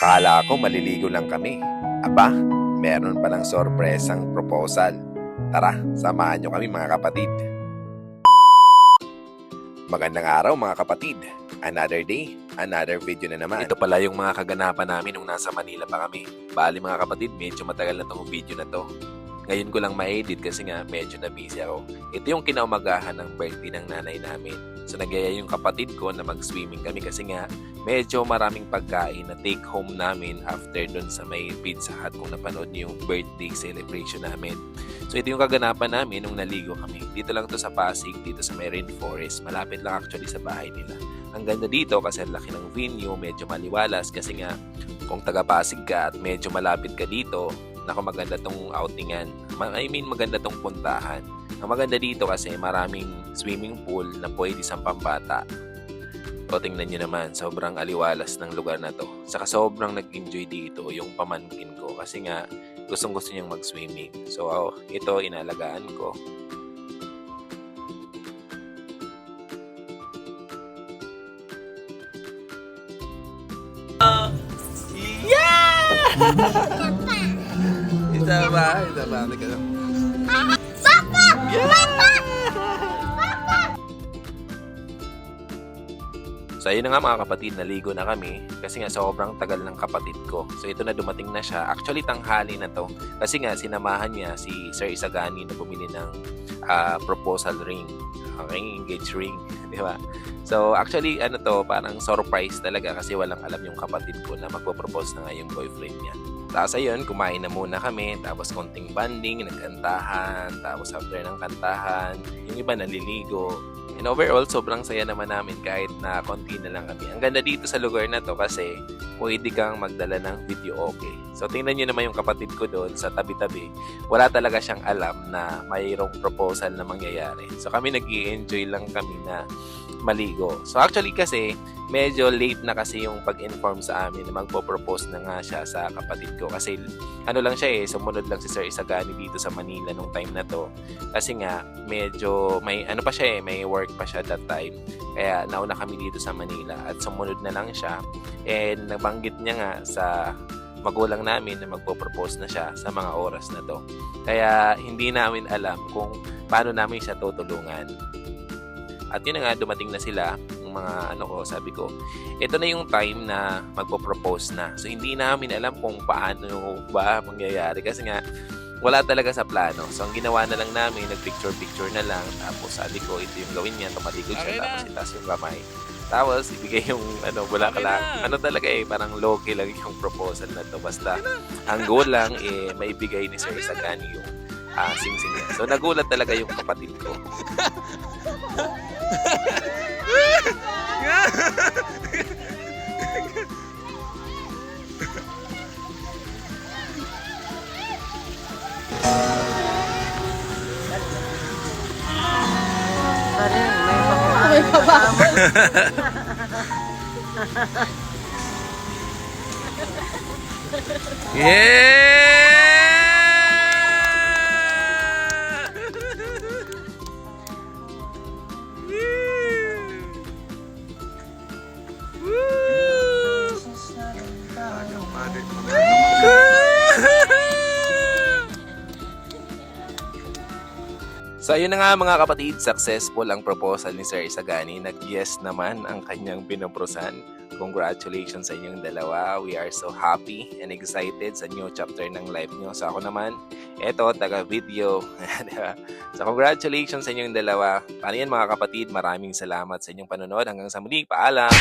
Akala ko maliligo lang kami. Aba, meron palang sorpresang proposal. Tara, samahan nyo kami mga kapatid. Magandang araw mga kapatid. Another day, another video na naman. Ito pala yung mga kaganapan namin nung nasa Manila pa kami. Bali mga kapatid, medyo matagal na tong video na to. Ngayon ko lang ma-edit kasi nga medyo na busy ako. Ito yung kinaumagahan ng birthday ng nanay namin. So nagyaya yung kapatid ko na mag-swimming kami kasi nga medyo maraming pagkain na take home namin after dun sa may Pizza Hut kung napanood niyo yung birthday celebration namin. So ito yung kaganapan namin nung naligo kami. Dito lang to sa Pasig, dito sa may Rainforest. Malapit lang actually sa bahay nila. Ang ganda dito kasi ang laki ng venue, medyo maliwalas kasi nga kung taga Pasig ka at medyo malapit ka dito, naku maganda tong outingan. I mean maganda tong puntahan. Ang maganda dito kasi maraming swimming pool na pwede sa pambata. O tingnan nyo naman, sobrang aliwalas ng lugar na to. Saka sobrang nag-enjoy dito yung pamangkin ko kasi nga gustong gusto niyang mag-swimming. So ito inalagaan ko. Isa ba? So ayun na nga mga kapatid, naligo na kami kasi nga sobrang tagal ng kapatid ko. So ito na dumating na siya. Actually tanghali na to kasi nga sinamahan niya si Sir Isagani na bumili ng proposal ring. Okay, engage ring, di ba? So actually ano to, parang surprise talaga kasi walang alam yung kapatid ko na magpo-propose na nga yung boyfriend niya. Tapos ayun, kumain na muna kami, tapos konting banding, nagkantahan, tapos after ng kantahan, yung iba naliligo. And overall, sobrang saya naman namin kahit na konti na lang kami. Ang ganda dito sa lugar na to kasi pwede kang magdala ng video okay. So tingnan nyo naman yung kapatid ko doon sa tabi-tabi. Wala talaga siyang alam na mayroong proposal na mangyayari. So kami nag-i-enjoy lang kami na maligo. So actually kasi medyo late na kasi yung pag-inform sa amin na magpo-propose na nga siya sa kapatid ko. Kasi ano lang siya sumunod lang si Sir Isagani dito sa Manila nung time na to. Kasi nga medyo may ano pa siya may work pa siya that time. Kaya nauna kami dito sa Manila at sumunod na lang siya. And nabanggit niya nga sa magulang namin na magpo-propose na siya sa mga oras na to. Kaya hindi namin alam kung paano namin siya tutulungan. At yun na nga, dumating na sila, yung mga sabi ko, ito na yung time na magpo-propose na. So, hindi namin alam kung paano ba mangyayari kasi nga, wala talaga sa plano. So, ang ginawa na lang namin, nag-picture-picture na lang. Tapos, sabi ko, ito yung gawin niya, tumalikod siya, tapos itaas yung kamay. Tapos, ibigay yung, wala ka lang. Ano talaga parang low-key lang yung proposal na to. Basta, ang goal lang, maibigay ni Sir Isagani yung sing-sing niya. So, nagulat talaga yung kapatid ko. May pababoy. So ayun na nga mga kapatid, successful ang proposal ni Sir Isagani. Nag-yes naman ang kanyang pinoprosan. Congratulations sa inyong dalawa. We are so happy and excited sa new chapter ng life nyo. So ako naman, eto, taga-video. So congratulations sa inyong dalawa. Paano yan mga kapatid? Maraming salamat sa inyong panonood. Hanggang sa muli, paalam!